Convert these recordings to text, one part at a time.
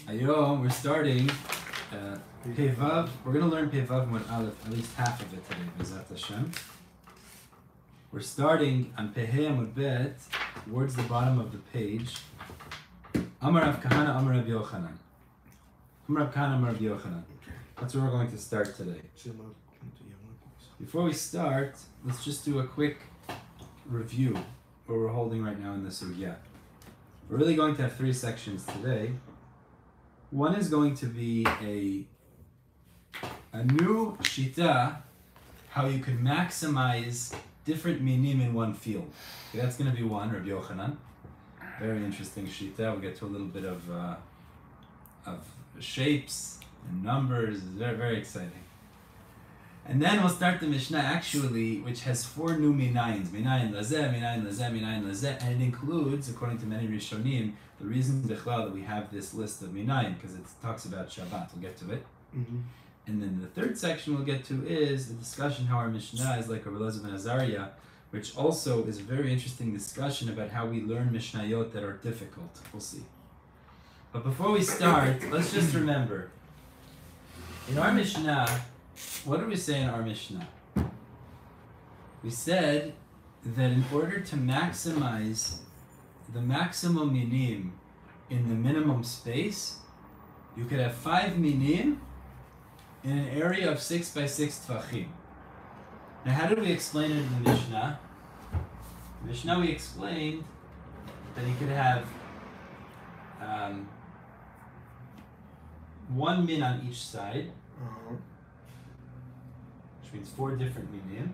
Ayom, we're starting Pevav. We're going to learn Pevav Mod Aleph, at least half of it today, B'ezrat Hashem. We're starting on Pehei Amud Bet, towards the bottom of the page. Amar Rav Kahana, Amar Rav Yochanan. Amar Rav Kahana, Amar Rav Yochanan. That's where we're going to start today. Before we start, let's just do a quick review where we're holding right now in the sugya. We're really going to have three sections today. One is going to be a new shita, how you can maximize different minim in one field. Okay, that's going to be one, Rabbi Yochanan. Very interesting shita. We'll get to a little bit of shapes and numbers. It's very, very exciting. And then we'll start the Mishnah actually, which has four new minayins. Minayin lazeh, minayin lazeh, minayin lazeh. And it includes, according to many Rishonim, the reason bichlal that we have this list of minayin, because it talks about Shabbat. We'll get to it. Mm-hmm. And then the third section we'll get to is the discussion how our Mishnah is like a Elazar ben Azariah, which also is a very interesting discussion about how we learn Mishnayot that are difficult. We'll see. But before we start, let's just remember, in our Mishnah, what did we say in our Mishnah? We said that in order to maximize the maximum minim in the minimum space, you could have 5 minim in an area of 6 by 6 tvachim. Now, how did we explain it in the Mishnah? In the Mishnah we explained that you could have 1 min on each side, which means 4 different minim,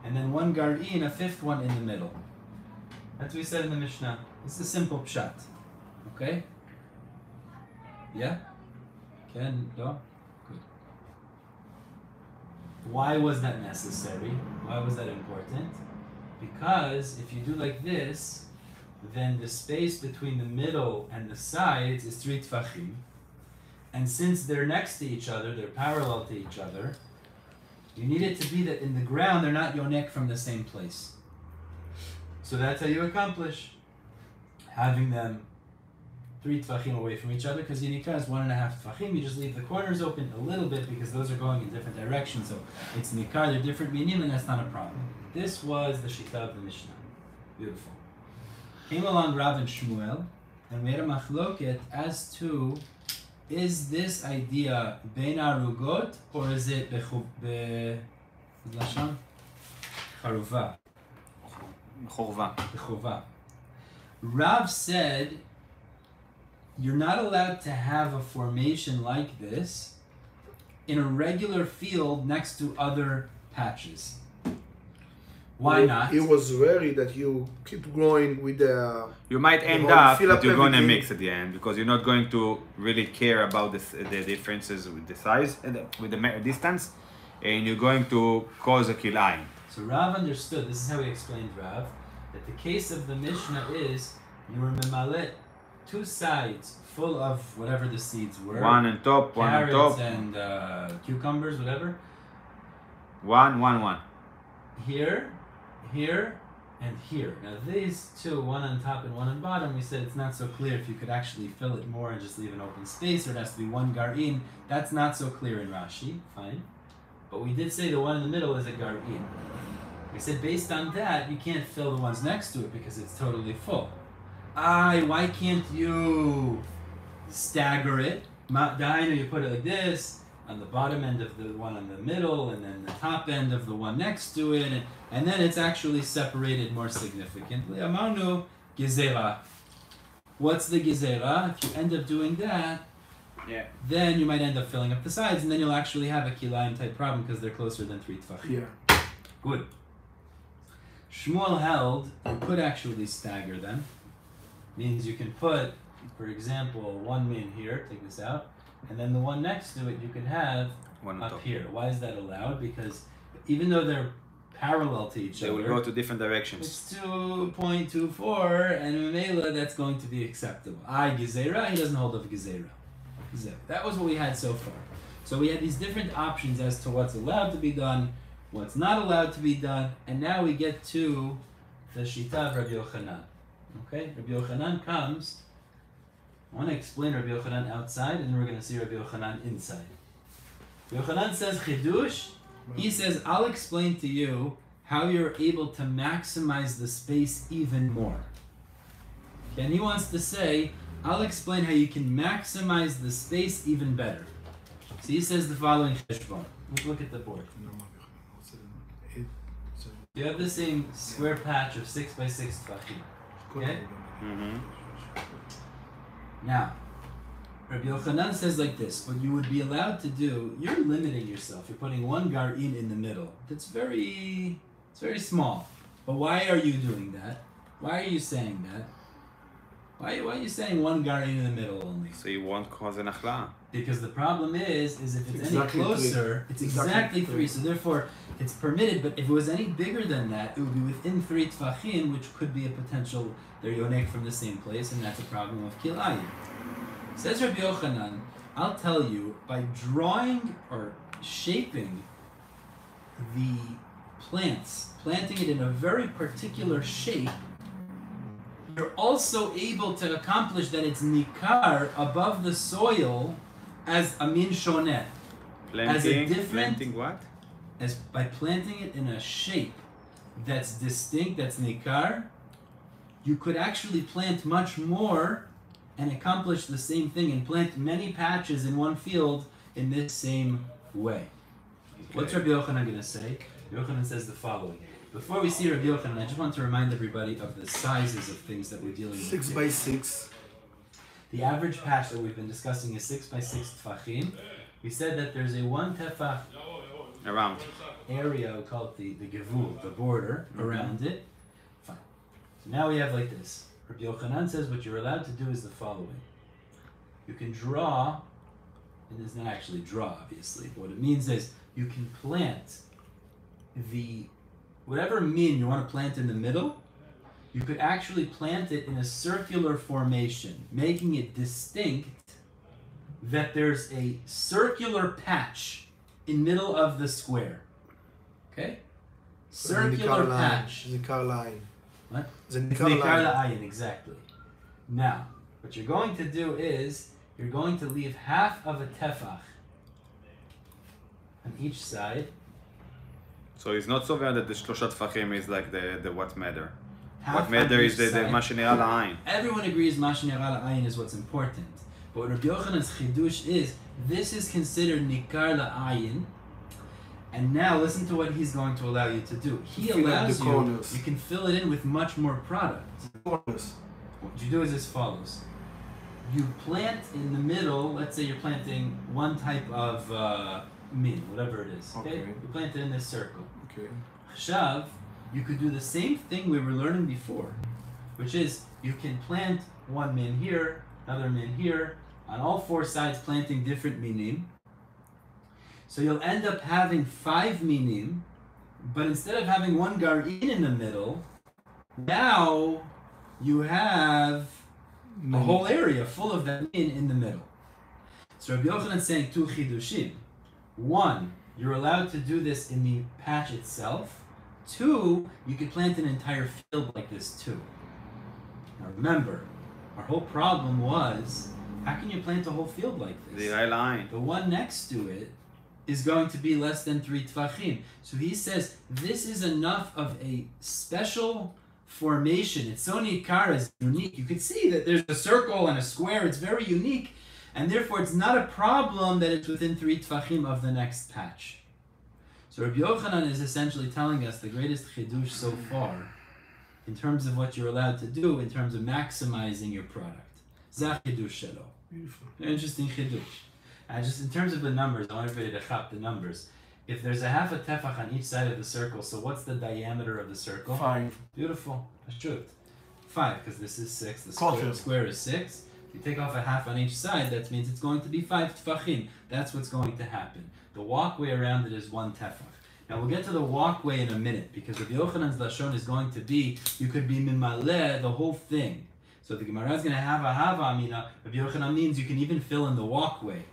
and then 1 gar'in, a 5th one in the middle. That's what we said in the Mishnah. It's a simple pshat. Okay? Yeah? Ken? No? Good. Why was that necessary? Why was that important? Because if you do like this, then the space between the middle and the sides is 3 tfachim. And since they're next to each other, they're parallel to each other, you need it to be that in the ground they're not yonek from the same place. So that's how you accomplish having them 3 tfachim away from each other, because Yinikah is 1.5 tfachim. You just leave the corners open a little bit because those are going in different directions. So it's Nikah, they're different minim, and that's not a problem. This was the Shita of the Mishnah. Beautiful. Came along Rav and Shmuel, and we had a machloket as to, is this idea bein arugot, or is it b'lashon? Charuva. B'chorva. Rav said, you're not allowed to have a formation like this in a regular field next to other patches. Why not? It was worried that you keep growing with the... You might end up that you're going to mix at the end, because you're not going to really care about the differences with the size and with the distance, and you're going to cause a kilayin. So Rav understood, this is how he explained Rav, that the case of the Mishnah is you were memalet 2 sides full of whatever the seeds were. One on top, one on top. Carrots and cucumbers, whatever. One. Here, and here. Now these 2, one on top and one on bottom, we said it's not so clear if you could actually fill it more and just leave an open space, or it has to be 1 gar'in. That's not so clear in Rashi, fine. But we did say the one in the middle is a gar'in. We said based on that, you can't fill the ones next to it because it's totally full. Why can't you stagger it? Ma'dainu, you put it like this, on the bottom end of the one in the middle, and then the top end of the one next to it, and then it's actually separated more significantly. Amanu gezerah. What's the gezerah? If you end up doing that, then you might end up filling up the sides, and then you'll actually have a kilayim type problem because they're closer than 3 tfachim. Yeah. Good. Shmuel held you could actually stagger them. Means you can put, for example, 1 min here, take this out, and then the one next to it you could have one up top. here. Why is that allowed? Because even though they're parallel to each other, They will go to different directions. it's 2.24, and Mamela, that's going to be acceptable. Gezerah, he doesn't hold of Gezerah. That was what we had so far. So we had these different options as to what's allowed to be done, what's not allowed to be done, and now we get to the Shita of Rabbi Yochanan. Okay, Rabbi Yochanan comes I want to explain Rabbi Yochanan outside, and then we're going to see Rabbi Yochanan inside. Rabbi Yochanan says chidush. He says, I'll explain to you how you're able to maximize the space even more. And he wants to say, I'll explain how you can maximize the space even better. So he says the following cheshbon. Look at the board. You have the same square patch of 6 by 6 tefachim. Okay? Mm-hmm. Now, Rabbi Yochanan says like this: what you would be allowed to do, you're limiting yourself. You're putting one garin in the middle. It's very small. But why are you doing that? Why are you saying that? Why are you saying one garin in the middle only? So you won't cause an achla. Because the problem is if it's exactly any closer, three. it's exactly three. So therefore, it's permitted. But if it was any bigger than that, it would be within 3 tefachim, which could be a potential. They're yonek from the same place, and that's a problem of kilayin. Says Rabbi Yochanan, I'll tell you, by drawing or shaping the planting it in a very particular shape, you're also able to accomplish that it's nikar above the soil as a min shoneh. Planting what? As by planting it in a shape that's distinct, that's nikar, you could actually plant much more and accomplish the same thing and plant many patches in one field in this same way. Okay. What's Rabbi Yochanan going to say? Rabbi Yochanan says the following. Before we see Rabbi Yochanan, I just want to remind everybody of the sizes of things that we're dealing with. 6 by 6. The average patch that we've been discussing is 6 by 6 tefachim. We said that there's a 1 tefach Around. area, we call it the gevul, the border around it. Fine. So now we have like this. Rabbi Yochanan says what you're allowed to do is the following. You can draw, and it's not actually draw, obviously, but what it means is you can plant whatever min you want to plant in the middle, you could actually plant it in a circular formation, making it distinct that there's a circular patch in middle of the square. Okay? Circular patch. Nikar line. What? The Nikar la'ayin, exactly. Now, what you're going to do is, you're going to leave half of a tefach on each side. So it's not so bad that the shloshat tefachim is like the what matter. Half What matter on is each the side. ma shenera la'ayin. Everyone agrees ma shenera la'ayin is what's important. But what Rabbi Yochanan's chidush is, this is considered nikar la'ayin. And now listen to what he's going to allow you to do. He allows you can fill it in with much more product. Corners. What you do is as follows. You plant in the middle, let's say you're planting one type of min, whatever it is. Okay? You plant it in this circle. Okay. Chashav, you could do the same thing we were learning before, which is you can plant one min here, another min here, on all 4 sides planting different minim. So you'll end up having 5 minim, but instead of having one garin in the middle, now you have a whole area full of that min in the middle. So Rabbi Yochanan is saying 2 chidushim. 1, you're allowed to do this in the patch itself. 2, you could plant an entire field like this too. Now remember, our whole problem was, how can you plant a whole field like this? The line. The one next to it is going to be less than 3 tefachim. So he says, this is enough of a special formation. It's so nikar, it's unique. You can see that there's a circle and a square. It's very unique. And therefore, it's not a problem that it's within 3 tefachim of the next patch. So Rabbi Yochanan is essentially telling us the greatest chidush so far in terms of what you're allowed to do, in terms of maximizing your product. Zah chidush shelo. Beautiful. Interesting chidush. And just in terms of the numbers, I want everybody to chop the numbers. If there's a half a tefach on each side of the circle, so what's the diameter of the circle? 5. Beautiful. Ashut. 5, because this is 6. The Kosher. square is 6. If you take off a half on each side, that means it's going to be 5 tefachim. That's what's going to happen. The walkway around it is 1 tefach. Now we'll get to the walkway in a minute, because Rabbi Yochanan's lashon is going to be, you could be mimaleh, the whole thing. So the Gemara is going to have a hava amina. Rabbi Yochanan means you can even fill in the walkway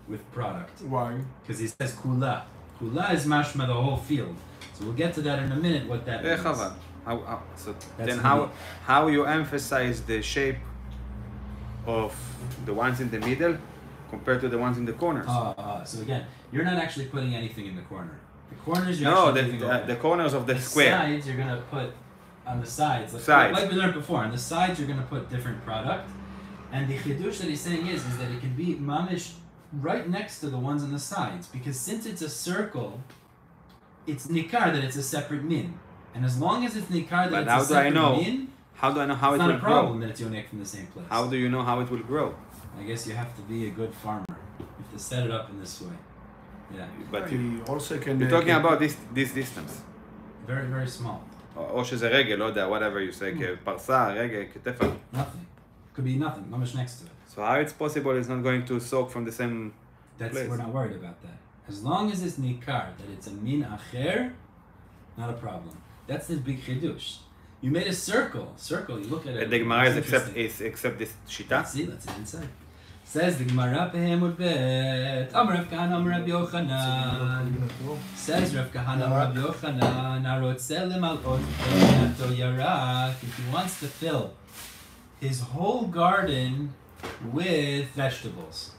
with product. Why? Because he says kula. Kula is mashma, the whole field. So we'll get to that in a minute, what that means. So That's then how you emphasize the shape of the ones in the middle compared to the ones in the corners. So again, you're not actually putting anything in the corner. The corners you're No, actually leaving the corners of the The square. sides you're gonna put on the sides. Like we learned before, on the sides you're gonna put different product. And the chidush that he's saying is that it can be mamish right next to the ones on the sides, because since it's a circle, it's nikar that it's a separate min. And as long as it's nikar that it's a separate min, how do I know how it's it will not a grow? problem that it's yonik from the same place. How do you know how it will grow? I guess you have to be a good farmer. You have to set it up in this way. Yeah. But He also can. you're talking about this distance. Very, very small. או שזה רגל, לא יודע, whatever you say, כפרסה, רגל, כתפר. Nothing. Could be nothing. Mamish next to it. So how it's possible it's not going to soak from the same place? We're not worried about that. As long as it's nikar, that it's a min acher, not a problem. That's the big chidush. You made a circle. You look at it. The Gemara is it's except this shita. Let's see inside. Says the Gemara Amud bet. Amar Rav Kahana Amar Rabbi Yochanan. Says Rav Kahana Amar Rabbi Yochanan. Narotzel lemalot beinato yarak. If he wants to fill his whole garden with vegetables.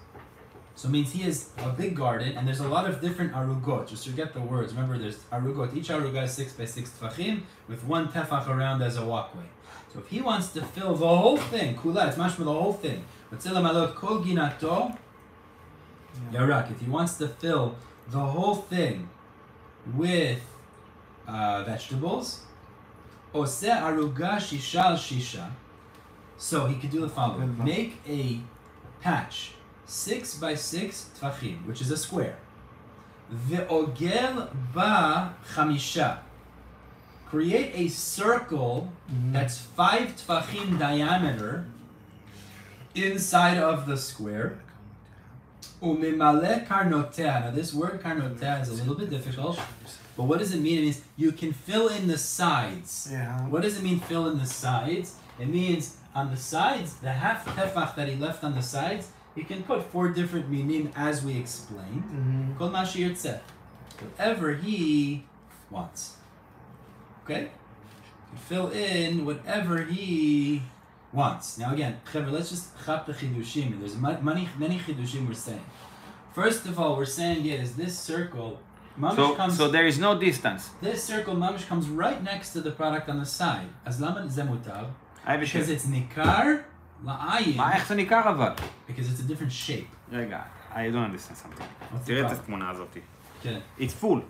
So it means he has a big garden and there's a lot of different arugot. Just forget the words. Remember, there's arugot. Each arugot is 6 by 6 tefachim with one tefach around as a walkway. So if he wants to fill the whole thing, kula, it's mashma the whole thing. Kol ginato yarak. If he wants to fill the whole thing with vegetables, ose aruga shisha al shisha. So he could do the following. Make a patch 6 by 6 tfachim, which is a square. Ve'ogel ba chamisha. Create a circle that's 5 tfachim diameter inside of the square. Umimale karnotea. Now this word karnotea is a little bit difficult, but what does it mean? It means you can fill in the sides. Yeah. What does it mean, fill in the sides? It means on the sides, the half tefach that he left on the sides, he can put 4 different minayin as we explained. Kol ma sheyirtzeh. Whatever he wants. Okay? You fill in whatever he wants. Now again, let's just chap the chidushim. There's many chidushim we're saying. First of all, we're saying is this circle, so there is no distance. This circle, mamish, comes right next to the product on the side. As lama zemutav. Because it's nikar la'ayin. מה, איך זה ניכר אבל? Because it's a different shape. רגע, I don't understand something. תראה את התמונה הזאת. כן. It's full.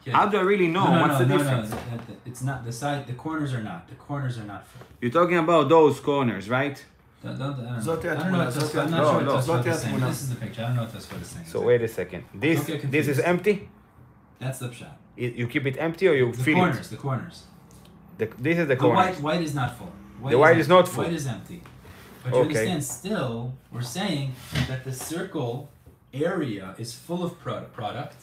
כן. How do I really know what's the difference? No. It's not the side. The corners are not. The corners are not full. You're talking about those corners, right? זאת התמונה. I'm not sure what Tosfot is saying. This is the picture. I don't know what Tosfot is saying. So wait a second. This is empty? That's the pshat. You keep it empty or you fill it? The corners. This is the The corners. white is not full. The white is not full. White is empty. But you understand, still, we're saying that the circle area is full of product,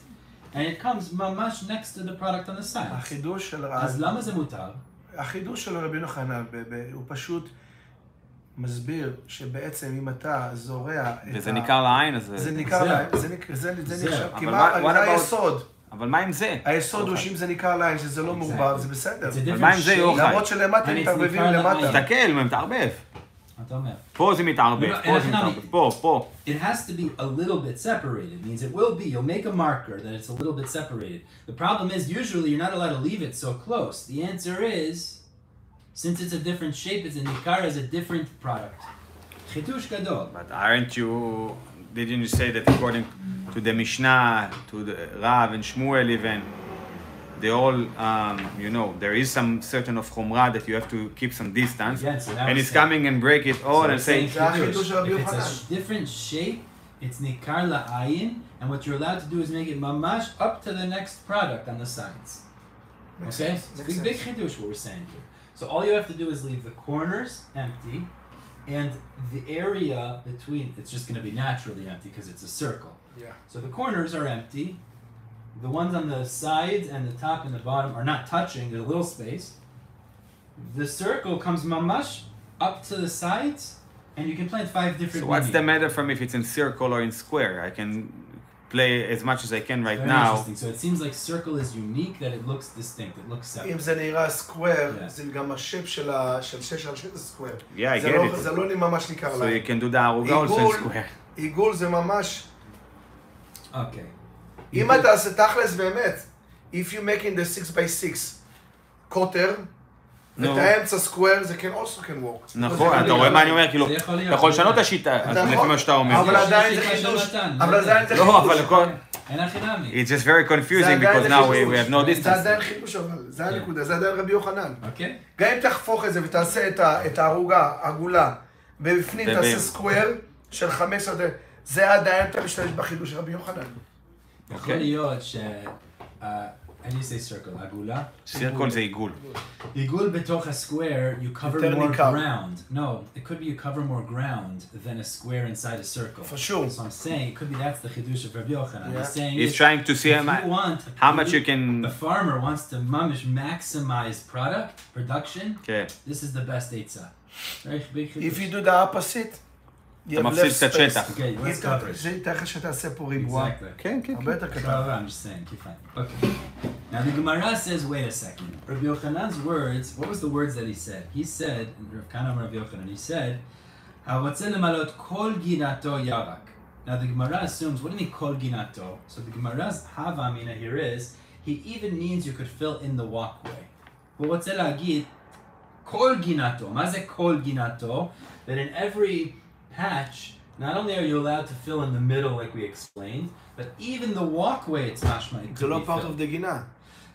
and it comes mamash next to the product on the side. החידוש של אז למה זה מותר? החידוש של רבי יוחנן, הוא פשוט מסביר שבעצם אם אתה זורע את וזה ניכר לעין, אז זה ניכר לעין, זה נחשב, כי זה היסוד. אבל מה עם זה? היסוד הוא שאם זה ניכר לעין, שזה לא מעורבב, זה בסדר. אבל מה עם זה יוחנן? למרות שלמטה מתערבבים למטה. תסתכל, מה מתערבב? אתה אומר. פה זה מתערבב, פה זה מתערבב, פה. It has to be a little bit separated. Means it will be, you'll make a marker that it's a little bit separated. The problem is, usually you're not allowed to leave it so close. The answer is, since it's a different shape, it's a nikar as a different product. Chidush gadol. But didn't you say that according to the Mishnah, to the Rav and Shmuel even, they all, there is some certain of chumrah that you have to keep some distance, and he's coming and break it all and saying, if it's a different shape, it's nikar la'ayin, and what you're allowed to do is make it mamash up to the next product on the sides. Okay? It's a big chidush what we're saying here. So all you have to do is leave the corners empty, and the area between, it's just going to be naturally empty because it's a circle. Yeah. So the corners are empty. The ones on the sides and the top and the bottom are not touching, there's a little space. The circle comes mamash up to the sides, and you can plant 5 different So what's minayin. the matter from if it's in circle or in square? I can play as much as I can right Very now. interesting. So it seems like circle is unique, that it looks distinct, it looks separate. אם זה נראה סקוואר, Yeah. זה גם השייפ של 6 על 6 זה סקוואר. Yeah, I זה get לא- it. זה לא ממש ניכר So להם. you can do the ערוגה also in עיגול- square. עיגול זה ממש... Okay. אם אתה עושה תכלס באמת, if you making the 6 by 6 קוטר, ואת האמצע סקוואר, זה can also can work. נכון, אתה רואה מה אני אומר? כאילו, זה יכול להיות. אתה יכול לשנות את השיטה, אתה לפי יכול. מה שאתה אומר. אבל עדיין זה שיטה של חידוש. מתן, אבל עדיין זה חידוש. לא, אבל הכל... אין הכי נמי. It's just very confusing because now we have no זה distance. עדיין חידוש אבל, זה הנקודה, זה עדיין רבי יוחנן. אוקיי? גם אם תהפוך את זה ותעשה את הערוגה, עגולה, ובפנים תעשה סקוואר של 5 עד... זה עדיין אתה משתמש בחידוש של רבי יוחנן. יכול להיות ש... how do you say circle? עגולה? סירקול זה עיגול. עיגול בתוך ה-square, you cover יותר more ניכר. ground. No, it could be you cover more ground than a square inside a circle. For sure. So I'm saying, it could be that's the chidush of Rabbi Yochanan. Yeah. He's saying He's is, trying to see if you want how much you the can... farmer wants to mamish maximize production, כן. this is the best eitzah. Very big chidush. If you do the opposite, you אתה have מפסיד less קצת space. שטח. Okay, less coverage. זה ייתן לך שתעשה פה ריבוע. Exactly. כן, כן, הרבה כן. יותר קטן. I'm just saying, keep fine. Okay. Now the Gemara says, wait a second. Rabbi Yochanan's words, what was the words that he said? He said, Rav Kana Rabbi Yochanan, he said, "Hawatzeh lemalot kol ginato yarak." Now the Gemara assumes, what do you mean kol ginato? So the Gemara's hava amina here is, he even means you could fill in the walkway. Well, what's להגיד, kol ginato. מה זה kol ginato? That in every patch, not only are you allowed to fill in the middle like we explained, but even the walkway, it's mashma, it זה could לא be part filled. of the גינה.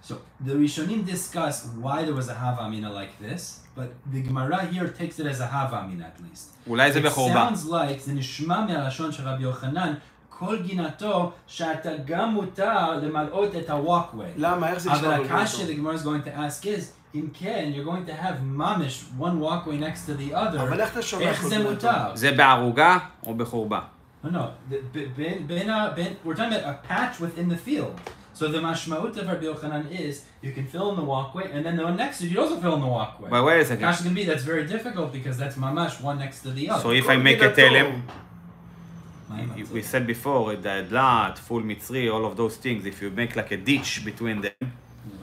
So the Rishonim discuss why there was a hava amina like this, but the Gemara here takes it as a hava amina at least. אולי זה It בחורבה. sounds like, זה נשמע מהלשון של רבי יוחנן, כל גינתו שאתה גם מותר למלאות את ה-walkway. למה? איך זה נשמע אבל הקשה בגינתו? the Gemara is going to ask is, אם כן, you're going to have mamish, one walkway next to the other, אבל איך אתה שומע איך כל זה גינתו? מותר? זה בערוגה או בחורבה? No, we're talking about a patch within the field. So the mashmaut of Rabbi Yochanan is, you can fill in the walkway, and then the one next to you also fill in the walkway. But wait a second. Gosh, going to be, that's very difficult because that's mamash, one next to the other. So if I make a תלם, מה עם זה? we said before, the דלת, full מצרי, all of those things, if you make like a ditch between them,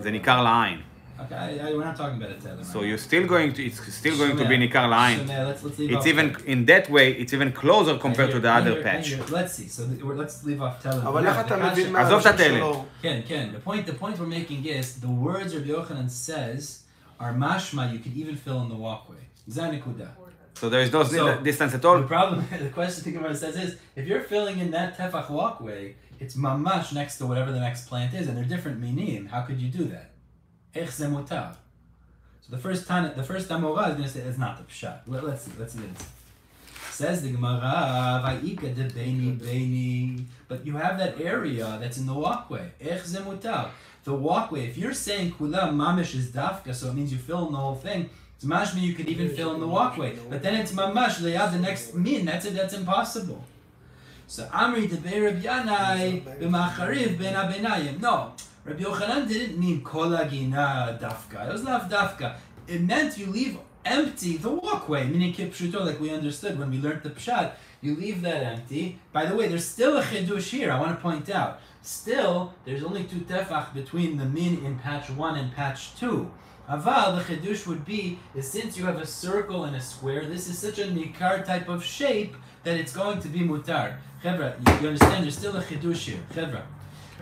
זה ניכר לעין. Okay, we're not talking about a telem. So you're still going to, it's still going to be ניכר לעין. Let's leave It's off even, in that way, it's even closer compared to the other patch. Let's see, so let's leave off telem. אבל איך אתה מבין מה עזוב את הראשון התלם. שלו? Ken, the point we're making is, the words Rabbi Yochanan says are mashma, you can even fill in the walkway. זה הנקודה. So there is no So, distance at The all. problem, the question the Gemara says is, if you're filling in that tefach walkway, it's mamash next to whatever the next plant is, and they're different minayin. How could you do that? Ech ze mutar. So the first Amora is going to say it's not the pshat. Let's see this. Says the Gemara, vayika de beini. But you have that area that's in the walkway. Ech ze mutar. The walkway. If you're saying kula mamish is dafka, so it means you fill in the whole thing. It's mashma you could even fill in the walkway, but then it's mamash leyad the next min. That's impossible. So Amri debei Rabbi Yanai b'machariv ben abenayim. No, Rabbi Yochanan didn't mean kol hagina dafka. It was not dafka. It meant you leave empty the walkway. Meaning kipshuto, like we understood when we learned the pshat. You leave that empty. By the way, there's still a chidush here. I want to point out. Still, there's only 2 tefach between the min in patch 1 and patch 2. Aval, the chidush would be, is since you have a circle and a square, this is such a nikar type of shape that it's going to be mutar. Chevra, you understand, there's still a chidush here. Chevra.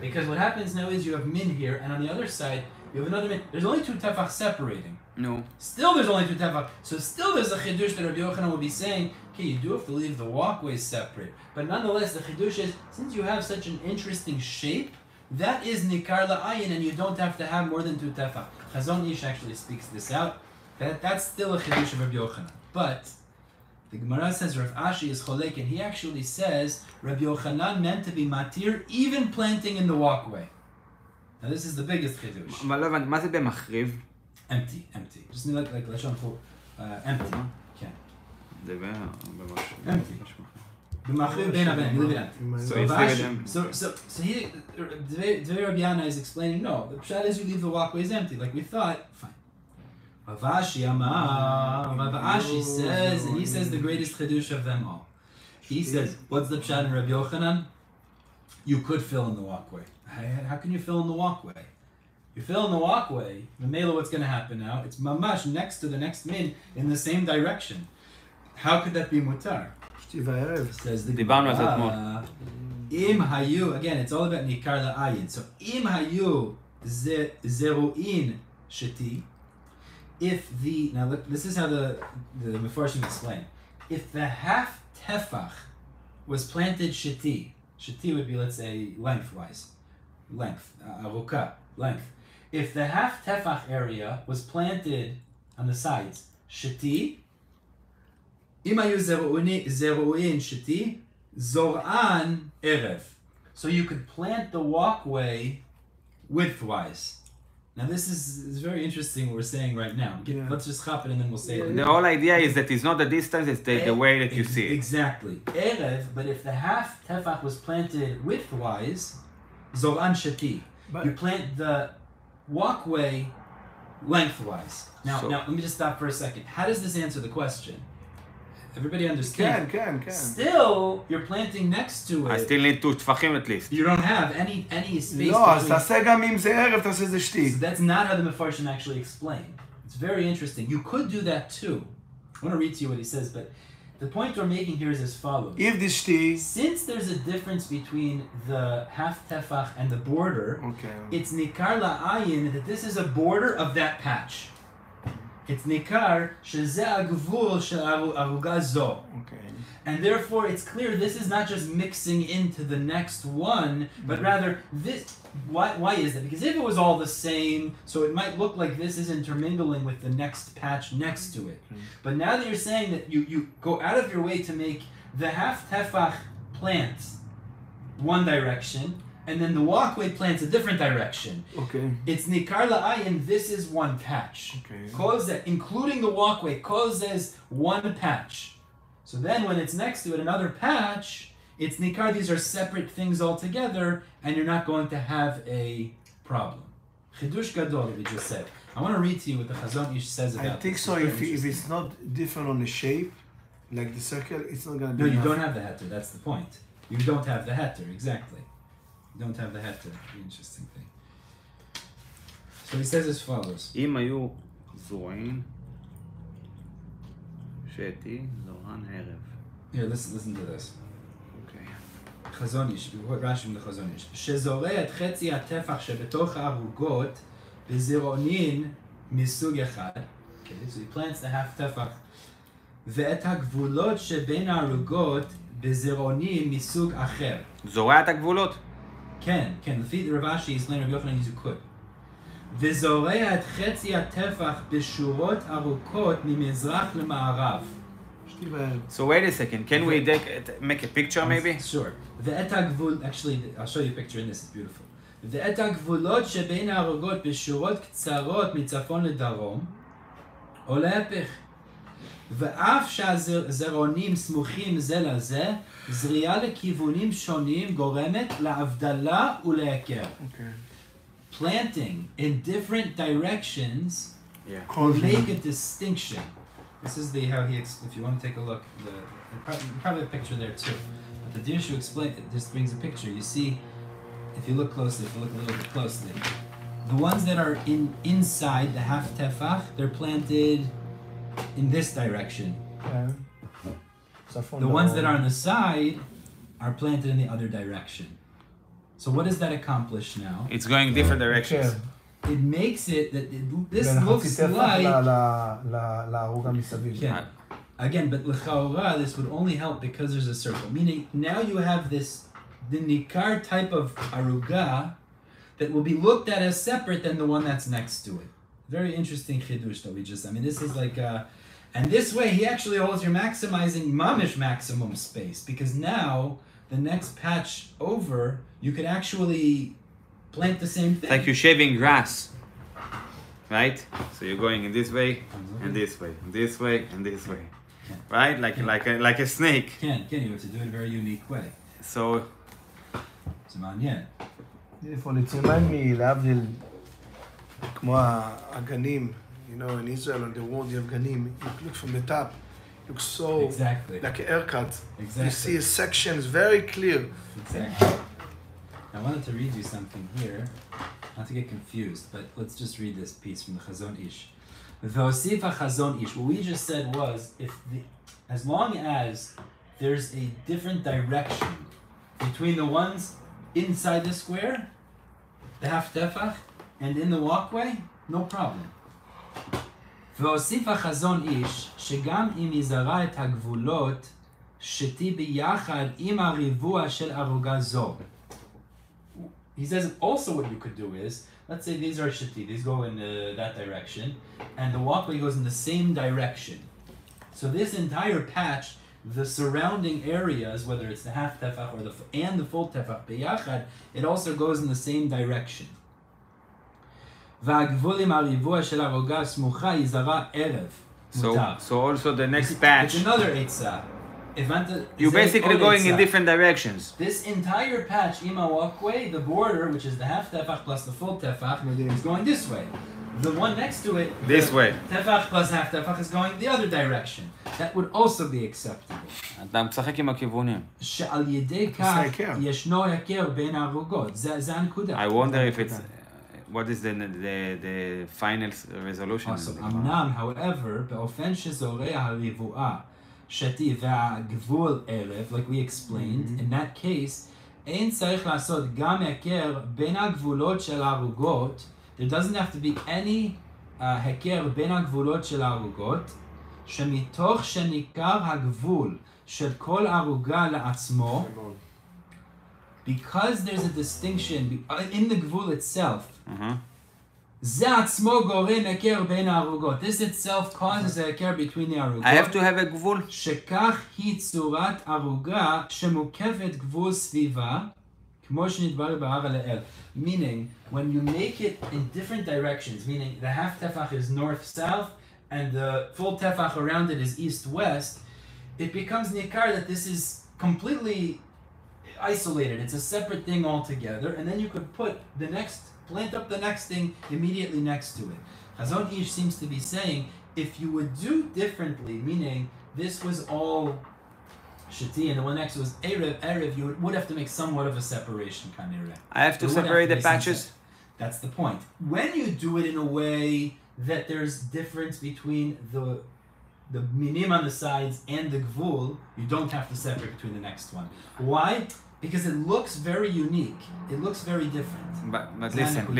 Because what happens now is you have min here, and on the other side, you have another min. There's only 2 tefach separating. No. Still there's only 2 tefach. So still there's a chidush that Rabbi Yochanan will be saying, okay, you do have to leave the walkways separate. But nonetheless, the chidush is, since you have such an interesting shape, that is nikar la'ayin, and you don't have to have more than 2 tefach. Chazon Ish actually speaks this out. That's still a chidush of Rabbi Yochanan. But the Gemara says Rav Ashi is cholek, and he actually says Rabbi Yochanan meant to be matir even planting in the walkway. Now this is the biggest chidush. אבל לא הבנתי, מה זה במחריב? Empty. Just like lashon for empty. Okay. זה במשהו. Empty. B'machriv bein aben, you leave it empty. So Rav if leave it Ashi- empty. So he, Dvei Rabbi Yana is explaining, no, the pshat is you leave the walkways empty, like we thought, fine. Rav Ashi Amar, Rav Ashi says, and he says the greatest chidush of them all. He says, what's the pshat in Rabbi Yochanan? you could fill in the walkway. How can you fill in the walkway? You fill in the walkway, the mela, what's going to happen now? It's mamash next to the next min in the same direction. How could that be mutar? Says the Gemara. Im hayu, again, it's all about nikar la'ayin. So im hayu zeruin sheti. If the, now look, this is how the Mefarshim explain. If the half tefach was planted sheti would be, let's say, lengthwise. Aruka, length. If the half tefach area was planted on the sides, sheti, imayu zeruin sheti, zor'an erev. So you could plant the walkway widthwise. Now this is very interesting what we're saying right now. Let's just hop it and then we'll say it. The whole idea is that it's not the distance, it's the way that you see it. Exactly. Erev, but if the half tefach was planted widthwise, zor'an sheti. You plant the walkway lengthwise. Now let me just stop for a second. How does this answer the question? Everybody understand? Can. Still, you're planting next to it. I still need 2 tefachim at least. You don't have any space. לא, אז תעשה גם אם זה ערב, תעשה זה שתי. So that's not how the Mefarshim actually explain. It's very interesting. You could do that too. I want to read to you what he says, but the point we're making here is as follows. If the שתי... Since there's a difference between the half tefach and the border, it's nikar la'ayin that this is a border of that patch. It's nikar sheze agvul shel aruga zo. And therefore it's clear this is not just mixing into the next one, but rather this. Why is that? Because if it was all the same, so it might look like this is intermingling with the next patch next to it. But now that you're saying that you go out of your way to make the half tefach plants one direction, and then the walkway plants a different direction. It's nikar la'ayin, this is one patch. Including the walkway, causes one patch. So then when it's next to it, another patch, it's nikar, these are separate things altogether, and you're not going to have a problem. Chidush gadol, we just said. I want to read to you what the Chazon Ish says about I think so, if it's not different on the shape, like the circle, it's not going to be No, you don't have the heter, that's the point. You don't have the heter, exactly. Don't have the heter. Interesting thing. So he says as follows. אם היו זורעים שתי, זורען ערב. Here, listen to this. Okay. חזון איש, רש"י לחזון איש. שזורע את חצי הטפח שבתוך הערוגות בזרעונין מסוג אחד. Okay, so he plants the half טפח. ואת הגבולות שבין הערוגות בזרעונין מסוג אחר. זורע את הגבולות? כן, לפי רב אשי, יסלן רב יוחנן you could. וזורע את חצי הטפח בשורות ארוכות ממזרח למערב. So wait a second, can we make a picture maybe? Sure. ואת הגבול, actually, I'll show you a picture in this, it's beautiful. ואת הגבולות שבין הערוגות בשורות קצרות מצפון לדרום, או להפך. ואף שהזרעונים סמוכים זה לזה, זריעה לכיוונים שונים גורמת להבדלה ולהיכר. Planting in different directions will make a distinction. This is how he, if you want to take a look, probably a picture there too. But the Dirshu explained, this brings a picture. You see, if you look closely, if you look a little bit closely, the ones that are inside the half tefach, they're planted in this direction. The ones that are on the side are planted in the other direction. So what does that accomplish now? It's going different directions. It makes it that this looks like... Again, but l'chaora, this would only help because there's a circle. Meaning, now you have the nikar type of aruga that will be looked at as separate than the one that's next to it. Very interesting chidush that this is like... and this way, he actually holds you're maximizing mamish maximum space, because now, the next patch over, you could actually plant the same thing. Like you're shaving grass, right? So you're going in this way, and this way, and this way, and this way, right? Like a snake. You have to do it in a very unique way. So. זה מעניין. רציונל מלהבדיל, כמו הגנים, you know, in Israel, on the wall, you have ganim. You look from the top, looks so like a haircut. You see a section is very clear. I wanted to read you something here, not to get confused, but let's just read this piece from the Chazon Ish. V'osiv HaChazon Ish. What we just said was, as long as there's a different direction between the ones inside the square, the half tefach, and in the walkway, no problem. והוסיף החזון איש, שגם אם יזרע את הגבולות, שתי ביחד עם הריבוע של ערוגה זו. He says also what you could do is, let's say these are shiti, these go in that direction, and the walkway goes in the same direction. So this entire patch, the surrounding areas, whether it's the half tefach or and the full tefach biyachad, it also goes in the same direction. והגבול עם הריבוע של ערוגה סמוכה יזרע ערב. So also the next patch. It's another eitzah. You're basically going in different directions. This entire patch, ima walkway, the border, which is the half tefach plus the full tefach, is going this way. The one next to it, this way. Tefach plus half tefach is going the other direction. That would also be acceptable. אתה משחק עם הכיוונים. שעל ידי כך ישנו הכר בין הערוגות. זה הנקודה. I wonder if it's... What is the final resolution? אמנם, however, באופן שזורע הריבועה, שתי והגבול ערב, like we explained, in that case, אין צריך לעשות גם הכר בין הגבולות של הערוגות. There doesn't have to be any הכר בין הגבולות של הערוגות, שמתוך שניכר הגבול של כל ערוגה לעצמו, because there's a distinction in the gvul itself. זה עצמו גורם הכר בין הערוגות. This itself causes a הכר between the ערוגות. I have to have a גבול. שכך היא צורת ערוגה שמוקפת גבול סביבה, כמו שנדבר בהר לאל. Meaning, when you make it in different directions, meaning the half tefach is north-south and the full tefach around it is east-west, it becomes nikar that this is completely isolated. It's a separate thing altogether, and then you could plant up the next thing immediately next to it. Chazon Ish seems to be saying, if you would do differently, meaning this was all shiti and the one next was erev, you would have to make somewhat of a separation kind of erev. I have to separate the patches? That's the point. When you do it in a way that there's difference between the minim on the sides and the gvul, you don't have to separate between the next one. Why? Because it looks very unique. It looks very different. But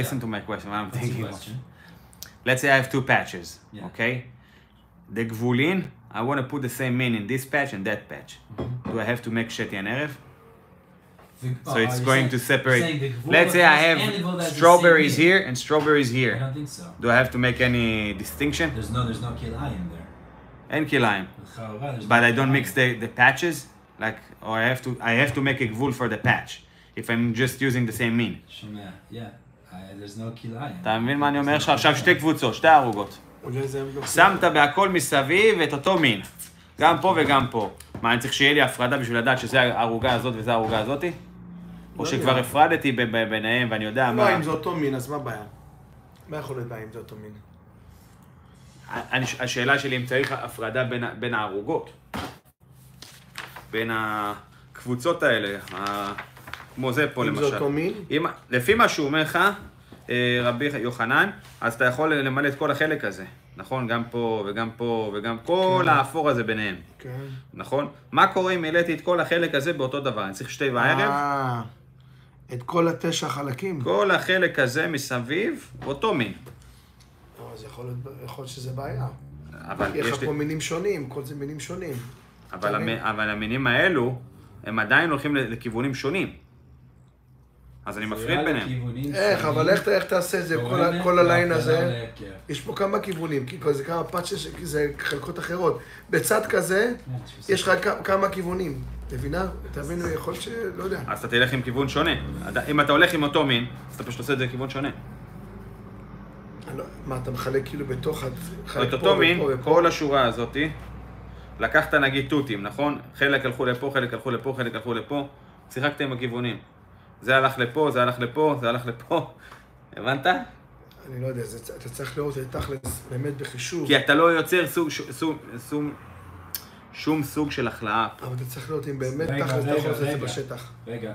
listen to my question. What I'm thinking. Let's say I have two patches, okay? The gvulin, I want to put the same min in this patch and that patch. Do I have to make sheti and erev? So it's going to separate. Let's say I have strawberries here and strawberries here. I don't think so. Do I have to make any distinction? There's no kilayim there. And kilayim. But I don't mix the patches? Like, or I have to make a gvul for the patch if I'm just using the same min. Yeah, there's no kilayim. אתה מבין מה אני אומר לך? עכשיו שתי קבוצות, שתי ערוגות. שמת בהכל מסביב את אותו מין. גם פה וגם פה. מה, אני צריך שיהיה לי הפרדה בשביל לדעת שזה הערוגה הזאת וזה הערוגה הזאתי? או שכבר הפרדתי ביניהם ואני יודע מה... לא, אם זה אותו מין, אז מה בעיה? מה יכול להיות בעיה אם זה אותו מין? השאלה שלי אם צריך הפרדה בין הערוגות. בין הקבוצות האלה, כמו זה פה למשל. אם זה אותו מין? לפי מה שהוא אומר לך, רבי יוחנן, אז אתה יכול למלא את כל החלק הזה. נכון? גם פה וגם פה וגם כל האפור הזה ביניהם. כן. נכון? מה קורה אם העליתי את כל החלק הזה באותו דבר? אני צריך שתי בערב? את כל 9 חלקים? כל החלק הזה מסביב, אותו מין. אז יכול להיות שזה בעיה. אבל יש לך פה מינים שונים, כל זה מינים שונים. אבל המינים האלו, הם עדיין הולכים לכיוונים שונים. אז אני מפריד ביניהם. איך, אבל איך תעשה את זה, כל הליין הזה, יש פה כמה כיוונים, כי זה כמה פאצ'ס, זה חלקות אחרות. בצד כזה, יש לך כמה כיוונים. מבינה? תבינו, יכול להיות שלא יודע. אז אתה תלך עם כיוון שונה. אם אתה הולך עם אותו מין, אז אתה פשוט עושה את זה לכיוון שונה. מה, אתה מחלק כאילו בתוך... את אותו מין, כל השורה הזאת, לקחת נגיד תותים, נכון? חלק הלכו לפה, חלק הלכו לפה, חלק הלכו לפה. שיחקת עם הכיוונים. זה הלך לפה, זה הלך לפה, זה הלך לפה. הבנת? אני לא יודע, אתה צריך לראות את תכלס באמת בחישוב. כי אתה לא יוצר שום סוג של החלאה. אבל אתה צריך לראות אם באמת תכלס אתה יכול לעשות את זה בשטח. רגע,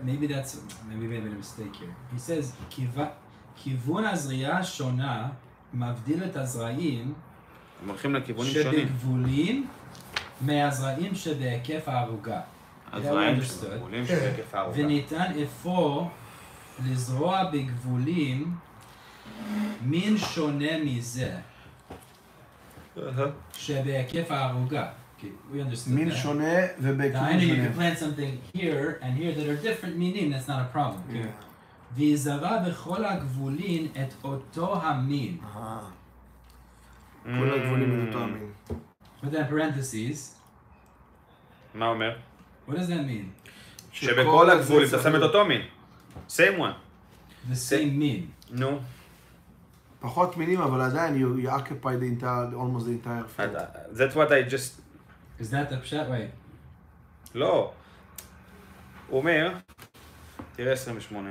maybe we made a mistake here. He says, כיוון הזריעה שונה, מבדיל את הזרעים הם הולכים לכיוונים שונים. שבגבולים מהזרעים שבהיקף הערוגה. הזרעים שבגבולים שבהיקף הערוגה. וניתן אפוא לזרוע בגבולים מין שונה מזה שבהיקף הערוגה. We understood מין that. שונה ובהיקף I know you שונה. can plant something here and here that are different meaning, that's not a problem. ויזרע בכל הגבולים את אותו המין. כל הגבולים את אותו המין. But then parentheses. מה אומר? What does that mean? שבכל הגבולים אתה שם את אותו מין. same one. The same mean. נו. פחות מינים, אבל עדיין you occupy the entire, almost the entire field. That's what I just... Is that the pshat? Wait. לא. הוא אומר, תראה 28.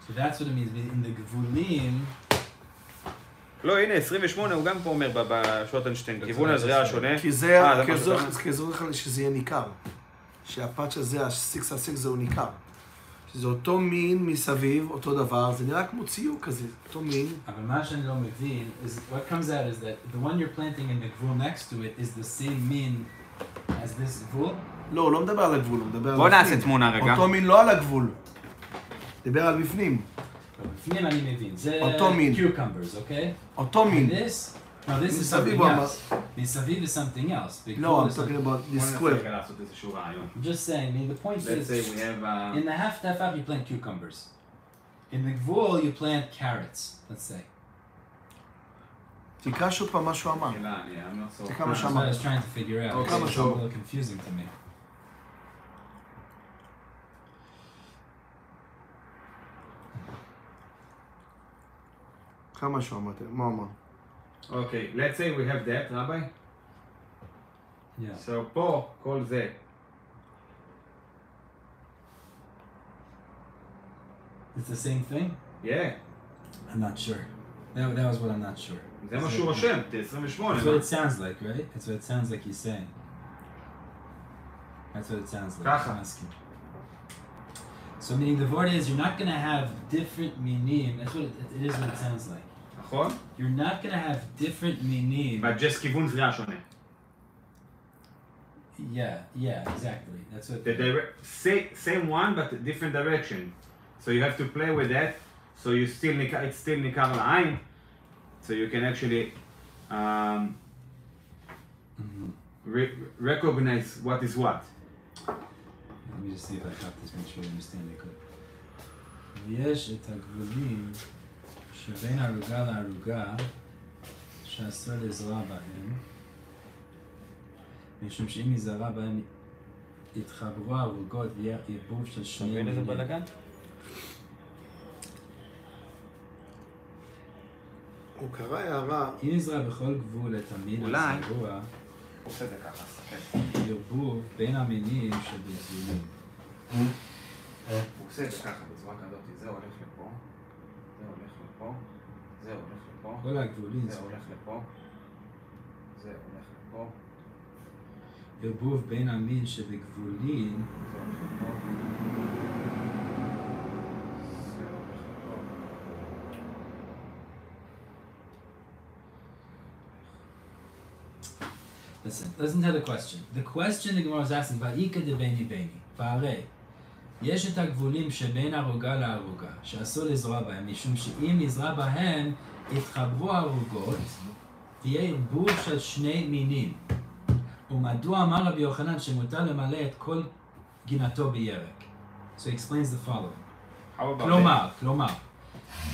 So that's what it means. In the גבולים... לא, הנה, 28, הוא גם פה אומר בשוטנשטיין, כיוון הזריעה השונה. כי זה, כזור לך שזה יהיה ניכר. שהפאץ' הזה, ה-6 על 6 זהו ניכר. שזה אותו מין מסביב, אותו דבר, זה נראה כמו ציור כזה, אותו מין. אבל מה שאני לא מבין, what comes out is that the one you're planting in the גבול next to it is the same mean as this גבול? לא, הוא לא מדבר על הגבול, הוא מדבר על בוא בפנים. נעשה תמונה רגע. אותו מין לא על הגבול. מדבר על בפנים. בפנים אני מבין, זה אותו מין. cucumbers, אוקיי? אותו מין. No, this is something else. מסביב is something else. No, I'm talking about this square. I'm just saying, I mean, the point Let's is, say we have... in the half you plant cucumbers. In the gvul, you plant carrots, let's say. תקרא שוב פעם מה שהוא אמר. תקרא מה That's שהוא what I אמר. was trying to figure out. Okay, It's a little confusing to me. תקרא מה שהוא אמר. מה הוא אמר? Okay, let's say we have that, Rabbi. Yeah. So פה, כל זה. It's the same thing? Yeah. I'm not sure. That was what I'm not sure. זה מה שהוא רושם, 28. That's what it sounds like, right? That's what it sounds like he's saying. That's what it sounds like. ככה. I'm asking. So meaning the word is you're not going to have different minayin. That's what it is what it sounds like. נכון? You're not going to have different minayin. But just כיוון זריעה שונה. Yeah, exactly. That's what same one but different direction. So you have to play with that. So you still it's still ניכר לעין. So you can actually recognize what is what. Let me just see if I got this, make sure you understand it good. ויש את הגבולים שבין ערוגה לערוגה שאסור לזרוע בהם, משום שאם יזרע בהם יתחברו הערוגות ויהיה ערבוב של שני מינים. איזה בלגן? הוא קרא הערה. אם יזרע בכל גבול את המין הזרוע, הוא עושה את זה ככה, ערבוב בין המינים שבגבולים. הוא עושה את זה ככה בצורה כזאת, זה הולך לפה, זה הולך לפה, זה הולך לפה, כל הגבולים זה הולך לפה, זה הולך לפה, ערבוב בין המין שבגבולים, זה הולך לפה, זה הולך לפה. Listen to the question. The question the Gemara is asking, Va'ika de beni beni, והרי יש את הגבולים שבין ערוגה לערוגה, שאסור לזרוע בהם, משום שאם נזרע בהם, יתחברו הערוגות, תהיה ערבוב של שני מינים. ומדוע אמר רבי יוחנן שמותר למלא את כל גינתו בירק? So he explains the following. כלומר,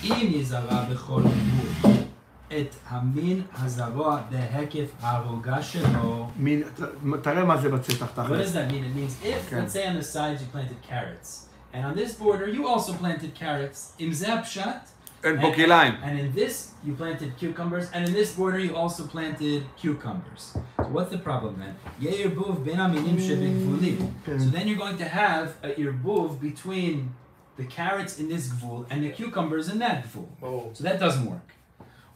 אם יזרע בכל גבול, את המין הזרוע בהיקף הערוגה שלו. תראה מה זה בצטח תכלס. What does that mean? It means if, let's say on the sides you planted carrots, and on this border you also planted carrots, אם זה הפשט, אין פה כליים. and in this you planted cucumbers, and in this border you also planted cucumbers. So what's the problem then? יהיה ערבוב בין המינים שבגבולים. So then you're going to have a ערבוב between the carrots in this גבול and the cucumbers in that גבול. So that doesn't work.